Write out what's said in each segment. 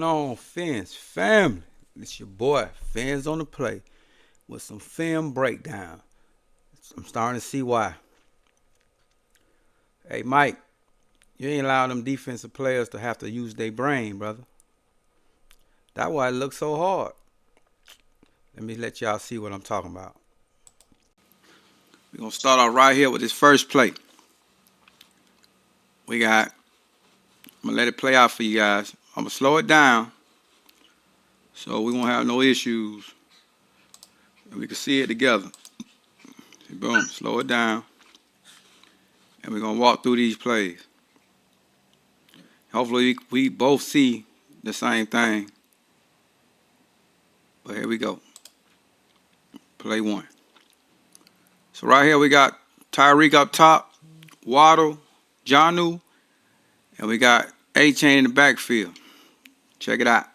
going on, Fins family? It's your boy, Fins on the play, with some film breakdown. I'm starting to see why. Hey, Mike, you ain't allowing them defensive players to have to use their brain, brother. That's why it looks so hard. Let me let y'all see what I'm talking about. We're going to start off right here with this first play. I'm going to let it play out for you guys. I'm going to slow it down so we won't have no issues and we can see it together. See, boom, slow it down. And we're going to walk through these plays. Hopefully we both see the same thing. But here we go. Play one. So right here we got Tyreek up top, Waddle, Jonnu, and we got A-Chain in the backfield. Check it out.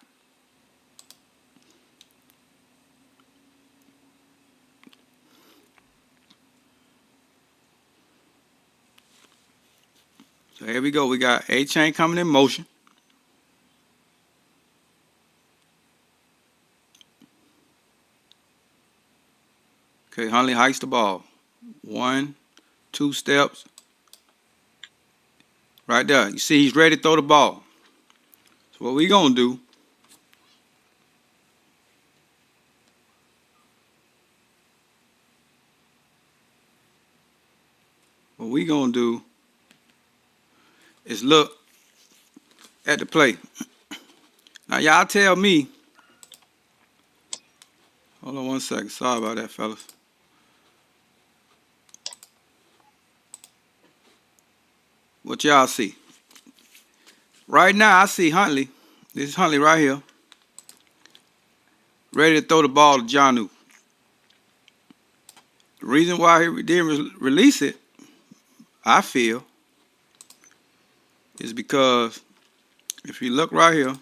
So here we go. We got A-Chain coming in motion. Okay, Huntley hikes the ball. 1, 2 steps. Right there. You see he's ready to throw the ball. So what we going to do, is look at the play. Now, y'all tell me. Hold on one second. Sorry about that, fellas. What y'all see? Right now, I see Huntley. This is Huntley right here. Ready to throw the ball to Jonnu. The reason why he didn't release it, I feel, is because if you look right here,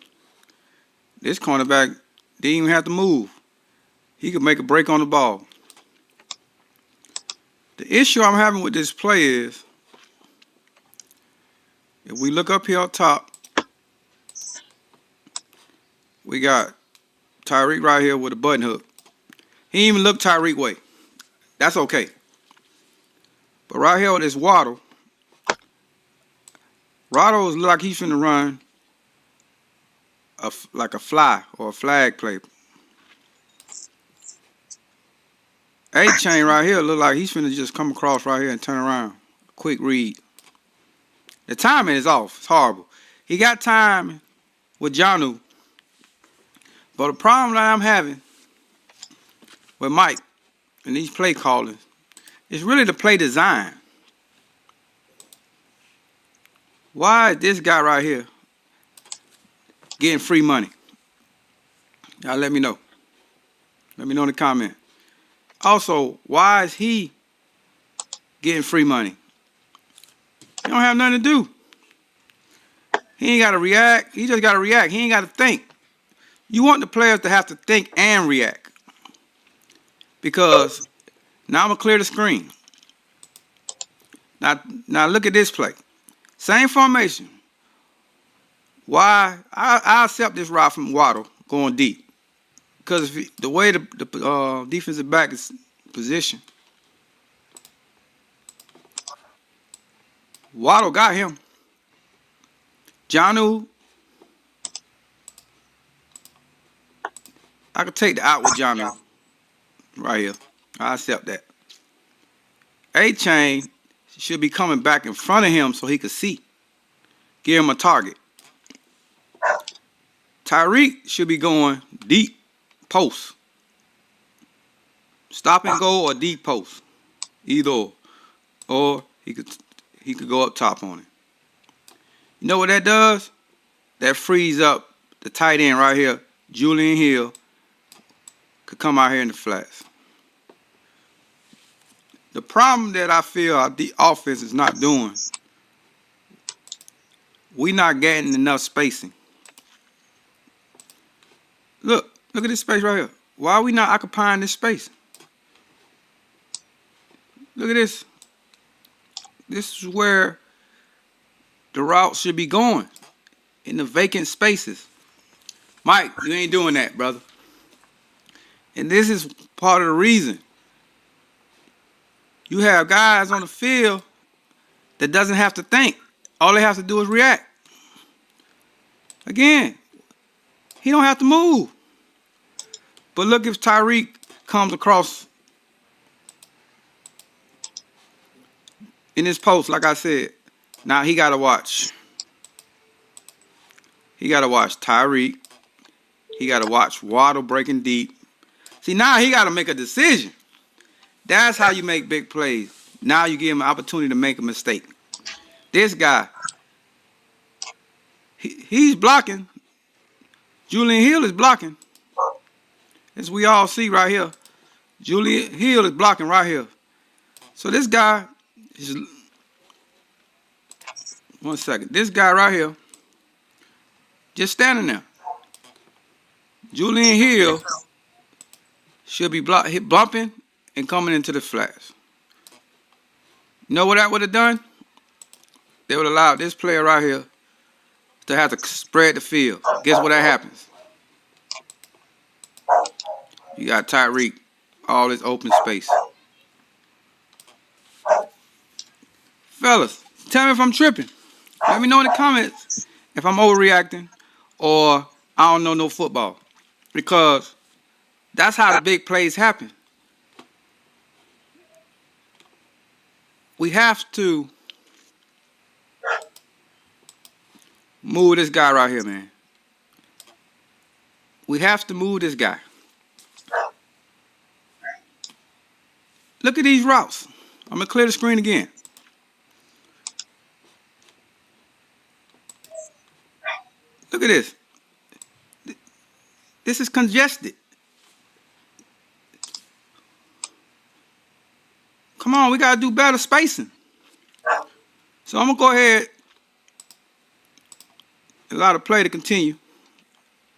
this cornerback didn't even have to move. He could make a break on the ball. The issue I'm having with this play is, if we look up here on top, we got Tyreek right here with a button hook. He didn't even look Tyreek way. That's okay. But right here with this Waddle looks like he's finna run like a fly or a flag play. A-Chain right here look like he's finna just come across right here and turn around. Quick read. The timing is off. It's horrible. He got time with Jonnu. But the problem that I'm having with Mike and these play callings is really the play design. Why is this guy right here getting free money? Y'all let me know. Let me know in the comment. Also, why is he getting free money? He don't have nothing to do. He ain't got to react. He just got to react. He ain't got to think. You want the players to have to think and react. Because now I'm going to clear the screen. Now look at this play. Same formation. Why? I accept this route from Waddle going deep. Because the way the defensive back is positioned, Waddle got him. Jonnu, I could take the out with Jonnu right here. I accept that. A-Chain should be coming back in front of him so he could see. Give him a target. Tyreek should be going deep post. Stop and go or deep post. Either or he could go up top on it. You know what that does? That frees up the tight end right here. Julian Hill could come out here in the flats. The problem that I feel the offense is not doing, we not getting enough spacing. Look at this space right here. Why are we not occupying this space? Look at this. This is where the route should be going, in the vacant spaces. Mike, you ain't doing that, brother. And this is part of the reason. You have guys on the field that doesn't have to think. All they have to do is react. Again, he don't have to move. But look if Tyreek comes across in his post, like I said. Now he got to watch. He got to watch Tyreek. He got to watch Waddle breaking deep. See, now he got to make a decision. That's how you make big plays. Now you give him an opportunity to make a mistake. This guy, he's blocking. Julian Hill is blocking. As we all see right here. Julian Hill is blocking right here. So this guy is... One second. This guy right here, just standing there. Julian Hill should be bumping and coming into the flats. You know what that would have done? They would have allowed this player right here to have to spread the field. Guess what that happens? You got Tyreek, all this open space. Fellas, tell me if I'm tripping. Let me know in the comments if I'm overreacting or I don't know no football. Because that's how the big plays happen. We have to move this guy right here, man. We have to move this guy. Look at these routes. I'm going to clear the screen again. Look at this. This is congested. Come on, we got to do better spacing. So I'm going to go ahead and allow the play to continue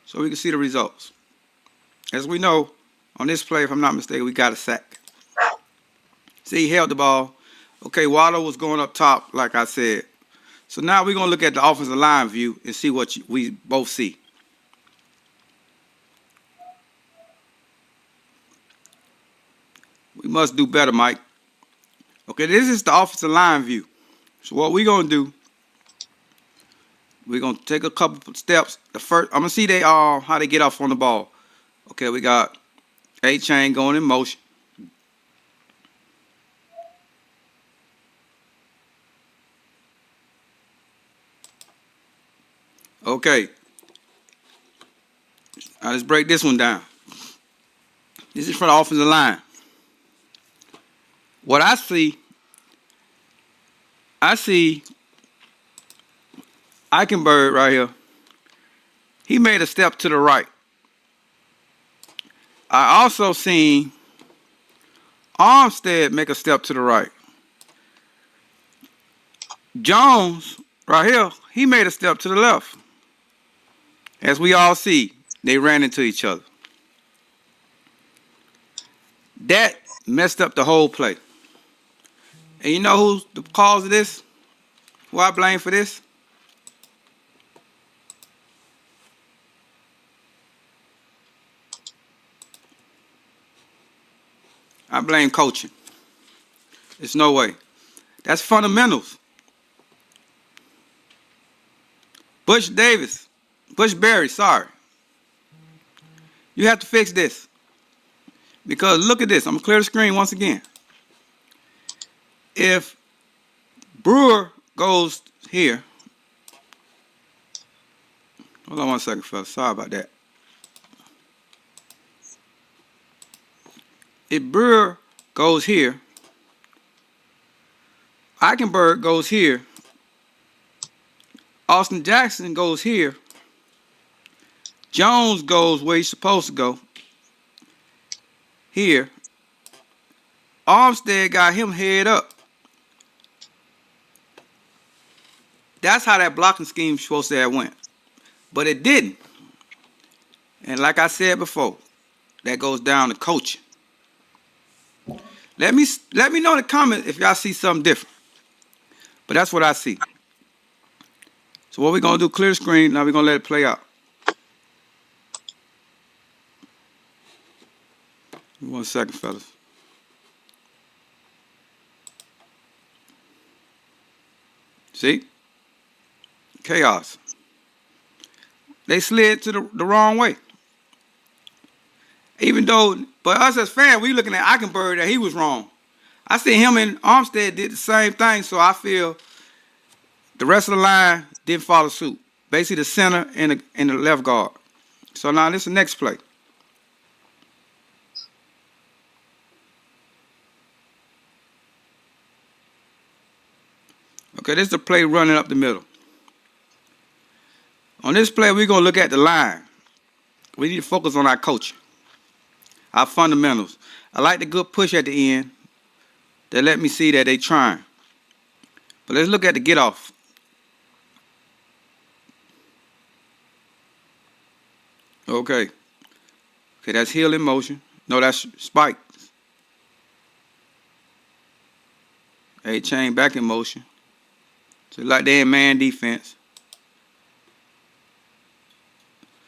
so we can see the results. As we know, on this play, if I'm not mistaken, we got a sack. See, he held the ball. Okay, Waddle was going up top, like I said. So now we're going to look at the offensive line view and see what we both see. We must do better, Mike. Okay, this is the offensive line view. So what we're going to do, we're going to take a couple steps. The first, I'm going to see how they get off on the ball. Okay, we got A-chain going in motion. Okay. Now let's break this one down. This is for the offensive line. What I see Eichenberg right here. He made a step to the right. I also seen Armstead make a step to the right. Jones right here, he made a step to the left. As we all see, they ran into each other. That messed up the whole play. And you know who's the cause of this? Who I blame for this? I blame coaching. There's no way. That's fundamentals. Bushberry, sorry. You have to fix this. Because look at this. I'm going to clear the screen once again. If Brewer goes here. Hold on one second, fellas. Sorry about that. If Brewer goes here, Eichenberg goes here, Austin Jackson goes here, Jones goes where he's supposed to go, here, Armstead got him head up. That's how that blocking scheme supposed to have went. But it didn't. And like I said before, that goes down to coaching. Let me know in the comments if y'all see something different. But that's what I see. So what we're going to do, clear the screen. Now we're going to let it play out. 1 second, fellas. See? Chaos. They slid to the wrong way. Even though, but us as fans, we looking at Eichenberg that he was wrong. I see him and Armstead did the same thing, so I feel the rest of the line didn't follow suit. Basically, the center and the left guard. So now this is the next play. Okay, this is the play running up the middle. On this play, we're going to look at the line. We need to focus on our coaching, our fundamentals. I like the good push at the end that let me see that they trying. But let's look at the get off. Okay. Okay, that's heel in motion. No, that's spike. A-chain back in motion. So like they in man defense.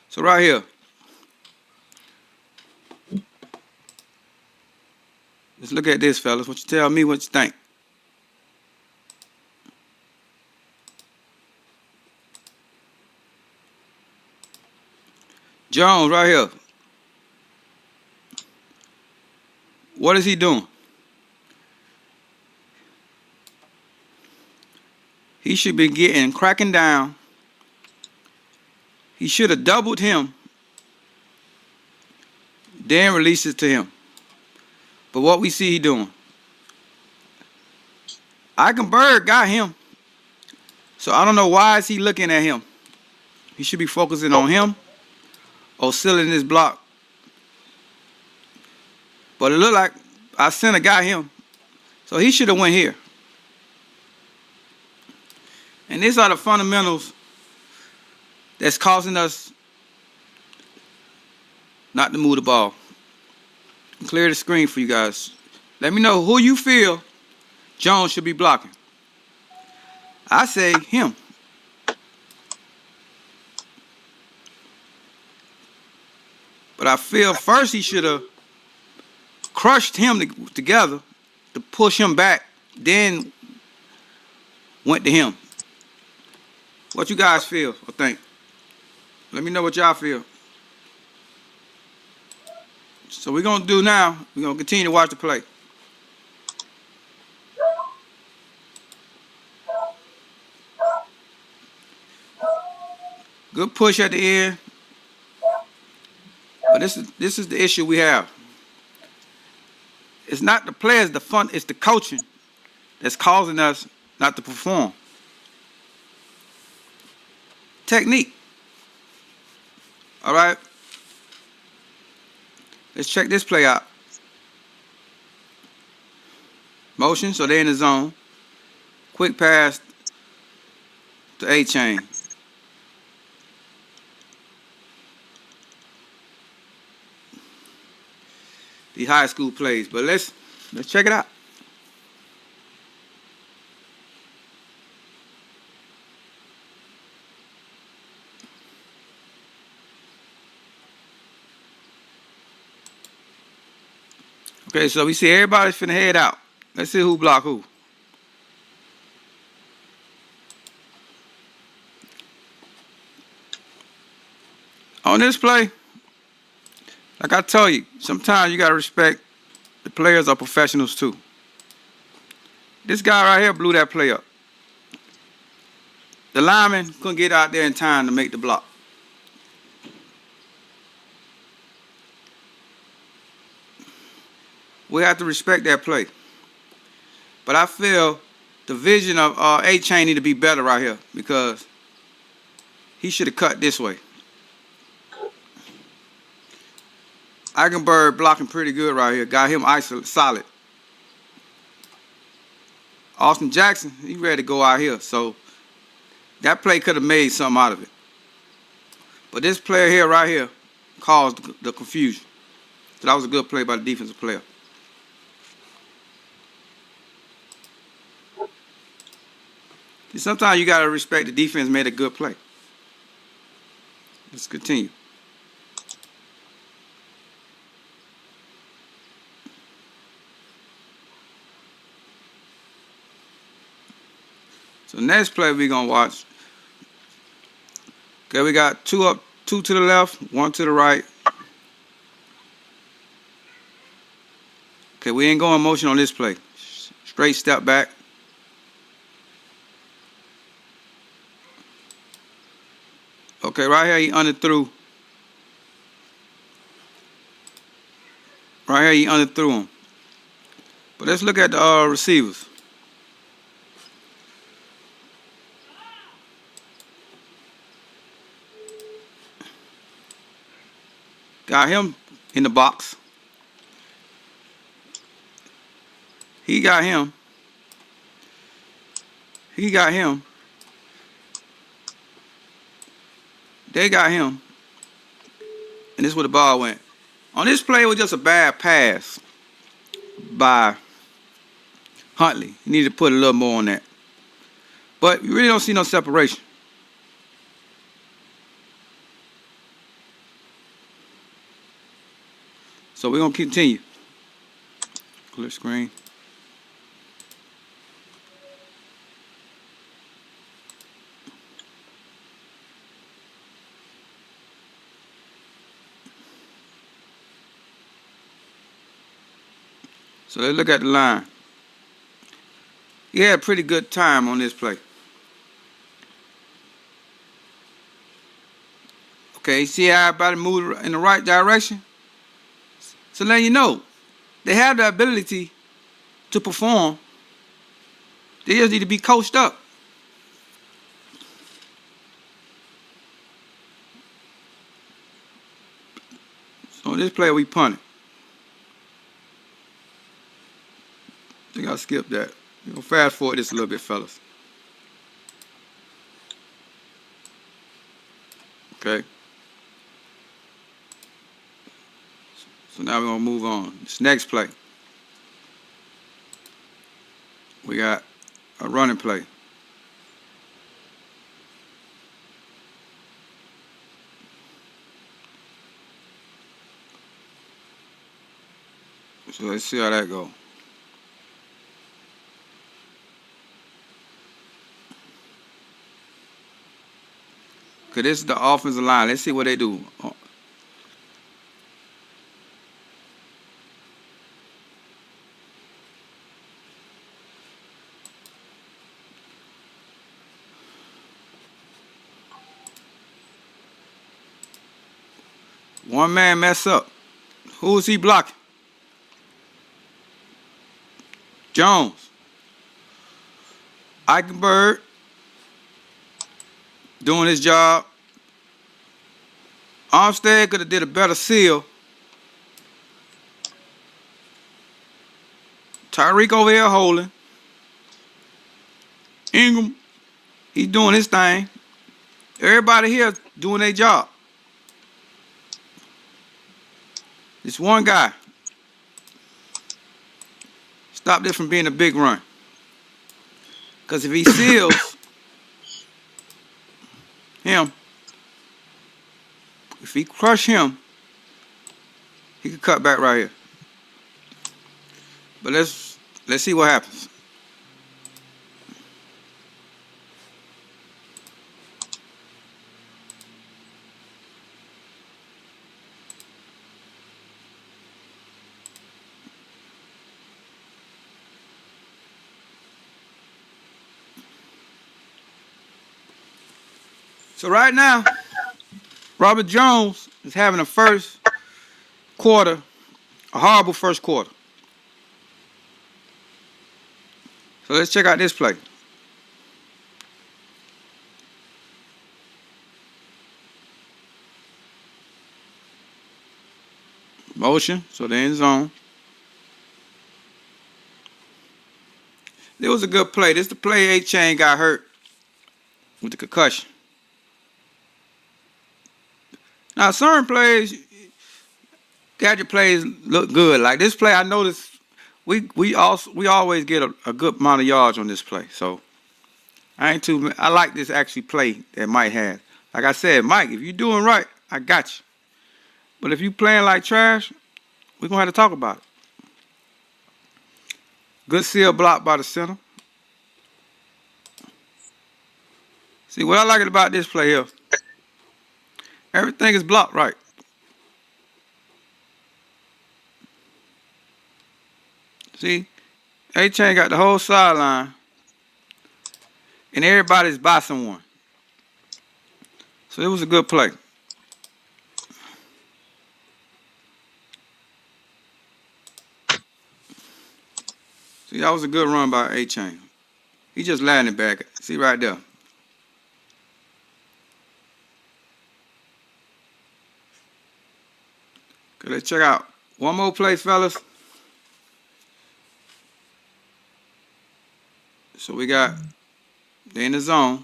So right here. Let's look at this, fellas. What you tell me what you think. Jones right here. What is he doing? He should be cracking down. He should have doubled him, then released it to him. But what we see he doing, Eichenberg got him. So I don't know why is he looking at him. He should be focusing on him or sealing this block. But it looked like our center got him. So he should have went here. And these are the fundamentals that's causing us not to move the ball. Clear the screen for you guys. Let me know who you feel Jones should be blocking. I say him. But I feel first he should have crushed him together to push him back, then went to him. What you guys feel or think? Let me know what y'all feel. So we're going to do now, we're going to continue to watch the play. Good push at the end. But this is the issue we have. It's not the players, it's the coaching that's causing us not to perform. Technique. All right. Let's check this play out. Motion, so they're in the zone. Quick pass to A-chain. These high school plays, but let's check it out. Okay, so we see everybody's finna head out. Let's see who block who. On this play, like I told you, sometimes you gotta respect the players are professionals too. This guy right here blew that play up. The lineman couldn't get out there in time to make the block. We have to respect that play. But I feel the vision of A-chain need to be better right here because he should have cut this way. Eichenberg blocking pretty good right here. Got him solid. Austin Jackson, he ready to go out here. So that play could have made something out of it. But this player here, right here, caused the confusion. So that was a good play by the defensive player. See, sometimes you got to respect the defense made a good play. Let's continue. So next play we gonna watch. Okay, we got two up, two to the left, one to the right. Okay, we ain't going motion on this play. Straight step back. Okay, right here he underthrew. Right here he underthrew him. But let's look at the receivers. Got him in the box. He got him. He got him. They got him. And this is where the ball went. On this play, it was just a bad pass by Huntley. He needed to put a little more on that. But you really don't see no separation. So we're going to continue. Clear screen. So let's look at the line. He had a pretty good time on this play. Okay, see how everybody moved in the right direction? So letting you know, they have the ability to perform. They just need to be coached up. So on this play, we punted. I think I'll skip that. Fast forward this a little bit, fellas. Okay. So now we're going to move on. This next play. We got a running play. So let's see how that goes. Okay, this is the offensive line. Let's see what they do. One man mess up. Who is he blocking? Jones. Eichenberg doing his job. Armstead could have did a better seal. Tyreek over here holding. Ingram, he's doing his thing. Everybody here doing their job. This one guy stopped it from being a big run. Because if he seals him, if he crush him, he could cut back right here. But let's see what happens. So right now, Robert Jones is having a first quarter, a horrible first quarter. So let's check out this play. Motion, so they're in zone. It was a good play. This is the play A-Chain got hurt with the concussion. Now, certain plays, gadget plays look good. Like this play, I noticed we always get a good amount of yards on this play. So I like this actually play that Mike has. Like I said, Mike, if you're doing right, I got you. But if you playing like trash, we're gonna have to talk about it. Good seal block by the center. See, what I like about this play here, everything is blocked right. See, A-Chain got the whole sideline, and everybody's by someone. So it was a good play. See, that was a good run by A-Chain. He just landed back. See right there. Okay, let's check out one more play, fellas. So we got, they're in the zone.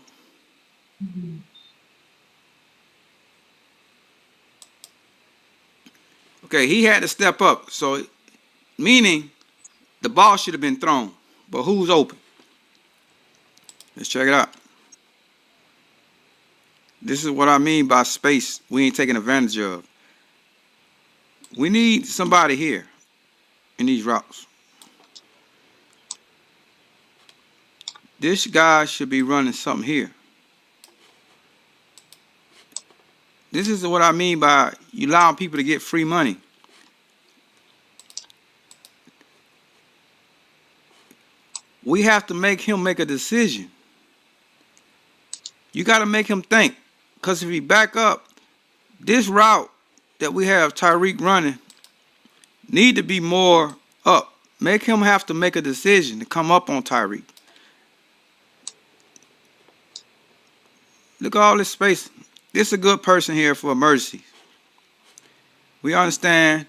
Okay, he had to step up. So, meaning the ball should have been thrown. But who's open? Let's check it out. This is what I mean by space we ain't taking advantage of. We need somebody here in these routes. This guy should be running something here. This is what I mean by you allowing people to get free money. We have to make him make a decision. You got to make him think. Because if he back up, this route that we have Tyreek running need to be more up. Make him have to make a decision to come up on Tyreek. Look at all this space. This is a good person here for emergencies. We understand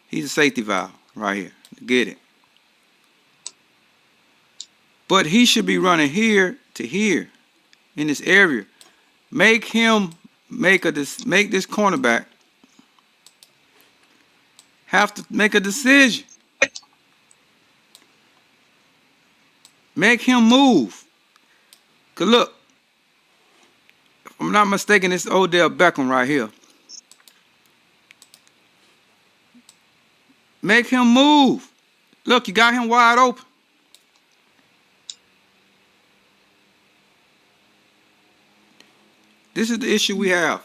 he's a safety valve right here. Get it. But he should be running here to here in this area. Make him make this cornerback have to make a decision. Make him move. Cause look, if I'm not mistaken, it's Odell Beckham right here. Make him move. Look, you got him wide open. This is the issue we have.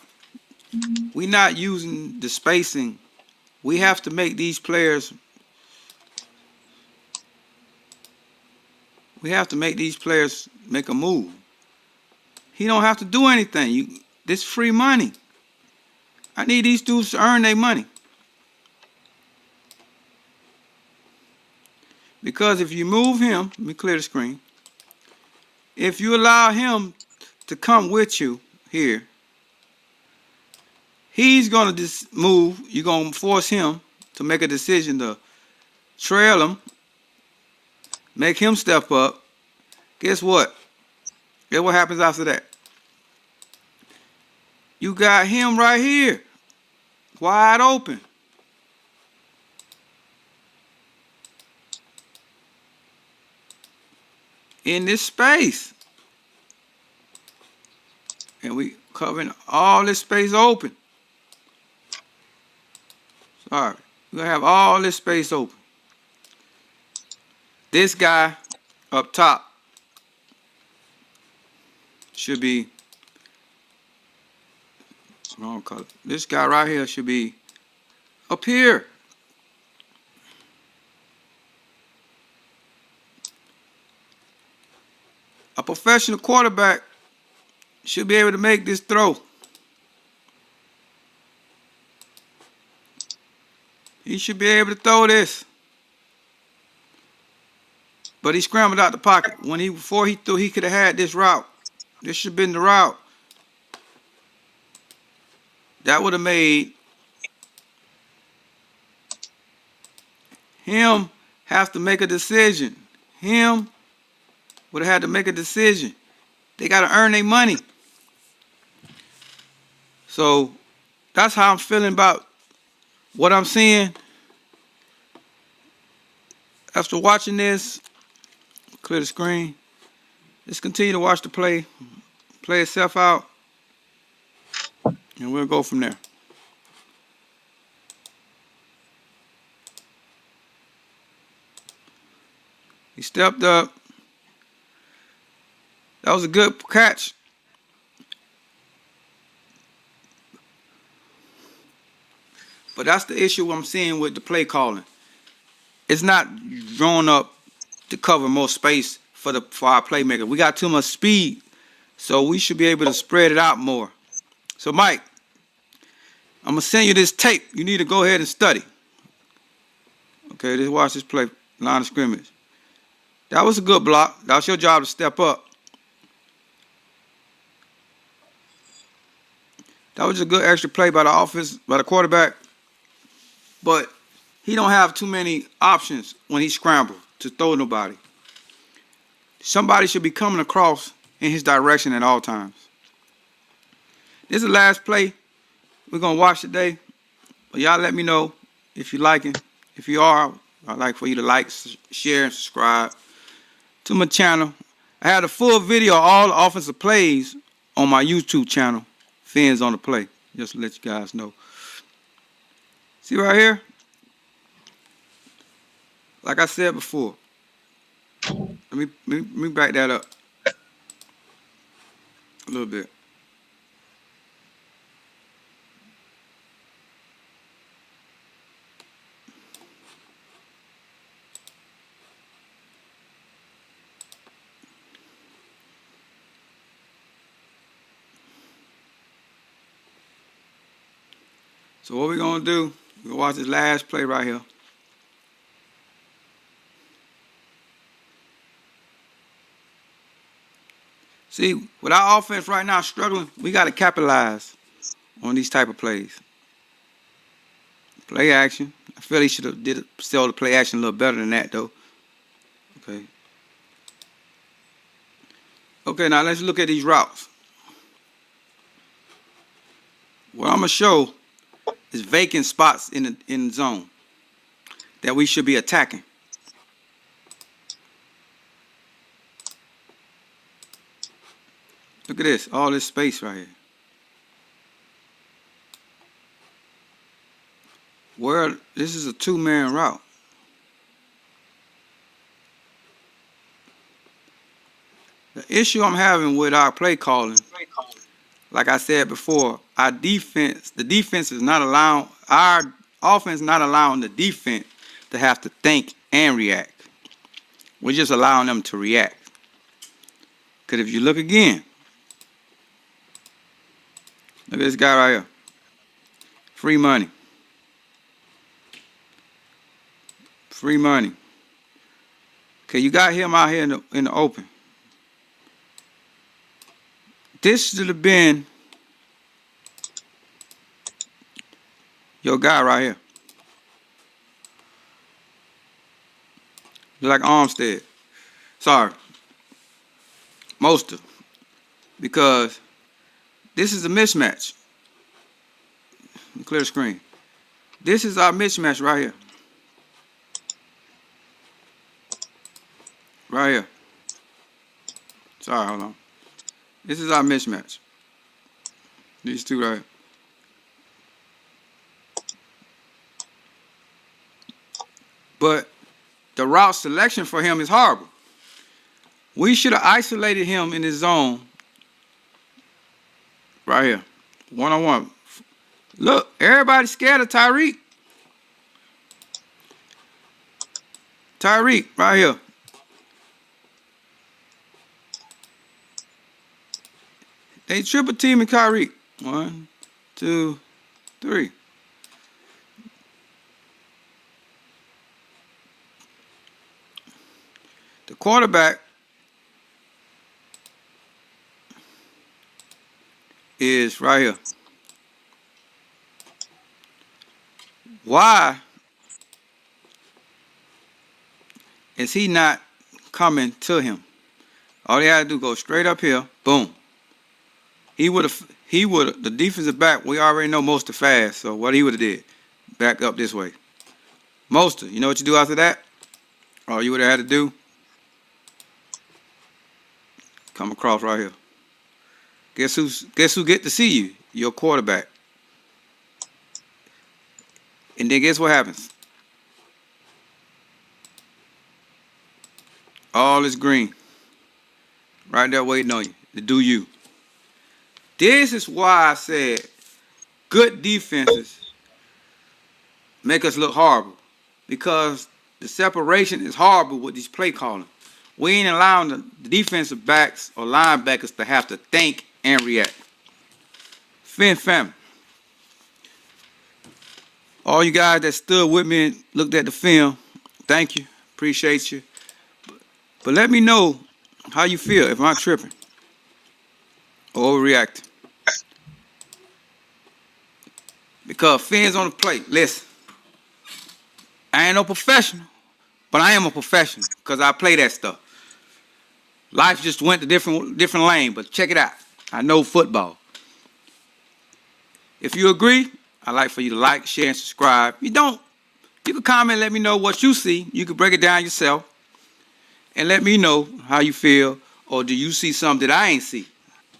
We're not using the spacing. We have to make these players. We have to make these players make a move. He don't have to do anything. This free money. I need these dudes to earn their money. Because if you move him, let me clear the screen. If you allow him to come with you here, he's going to just move. You're going to force him to make a decision to trail him, make him step up. Guess what? Guess what happens after that? You got him right here, wide open. In this space. And we covering all this space open. Sorry. We're going to have all this space open. This guy up top should be wrong color. This guy right here should be up here. A professional quarterback should be able to make this throw. He should be able to throw this. But he scrambled out the pocket. Before he threw, he could have had this route. This should have been the route. That would have made him have to make a decision. Him would have had to make a decision. They got to earn their money. So that's how I'm feeling about what I'm seeing. After watching this, clear the screen. Let's continue to watch the play itself out, and we'll go from there. He stepped up. That was a good catch. But that's the issue I'm seeing with the play calling. It's not drawn up to cover more space for our playmaker. We got too much speed, so we should be able to spread it out more. So, Mike, I'm gonna send you this tape. You need to go ahead and study. Okay, just watch this play, line of scrimmage. That was a good block. That was your job to step up. That was a good extra play by the offense, by the quarterback. But he don't have too many options when he scrambles to throw nobody. Somebody should be coming across in his direction at all times. This is the last play we're going to watch today. But y'all let me know if you like it. If you are, I'd like for you to like, share, and subscribe to my channel. I had a full video of all the offensive plays on my YouTube channel, Fins on the Play, just to let you guys know. See right here? Like I said before, let me back that up a little bit. So what we're going to do, we're going to watch this last play right here. See, with our offense right now struggling, we got to capitalize on these type of plays. Play action. I feel he should have sell the play action a little better than that, though. Okay. Okay, now let's look at these routes. What I'm going to show is vacant spots in the zone that we should be attacking. Look at this, all this space right here. Where this is a two-man route. The issue I'm having with our play calling, like I said before, our defense, the defense is not allowing, our offense is not allowing the defense to have to think and react. We're just allowing them to react. Because if you look again, look at this guy right here. Free money. Free money. Okay, you got him out here in the open. This should have been your guy right here. Like Armstead. Sorry. Moster. Because this is a mismatch. Clear the screen. This is our mismatch right here. Right here. Sorry, hold on. This is our mismatch. These two right here. But the route selection for him is horrible. We should have isolated him in his zone. Right here. One-on-one. Look, everybody's scared of Tyreek. Tyreek, right here. They triple teaming Tyreek. 1, 2, 3. The quarterback is right here. Why is he not coming to him? All he had to do go straight up here. Boom. He would have, the defensive back, we already know Mostert fast, so what he would have did, back up this way. Mostert, you know what you do after that? All you would have had to do, come across right here. Guess who get to see you? Your quarterback. And then guess what happens? All is green. Right there waiting on you to do you. This is why I said good defenses make us look horrible because the separation is horrible with these play calling. We ain't allowing the defensive backs or linebackers to have to think and react. Fin family. All you guys that stood with me and looked at the film, thank you. Appreciate you. But let me know how you feel if I'm tripping or overreacting. Because Finn's on the plate. Listen, I ain't no professional, but I am a professional because I play that stuff. Life just went to different lane, but check it out. I know football. If you agree, I'd like for you to like, share, and subscribe. If you don't, you can comment and let me know what you see. You can break it down yourself and let me know how you feel, or do you see something that I ain't see?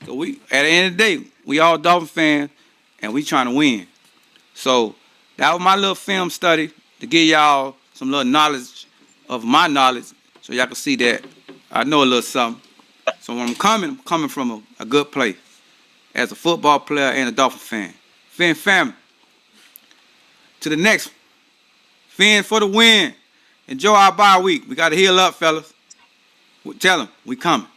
So we, at the end of the day, we all Dolphin fans and we trying to win. So that was my little film study to give y'all some little knowledge of my knowledge so y'all can see that I know a little something. So when I'm coming from a good place as a football player and a Dolphin fan. Fin family. To the next one. Fin for the win. Enjoy our bye week. We got to heal up, fellas. Tell them we coming.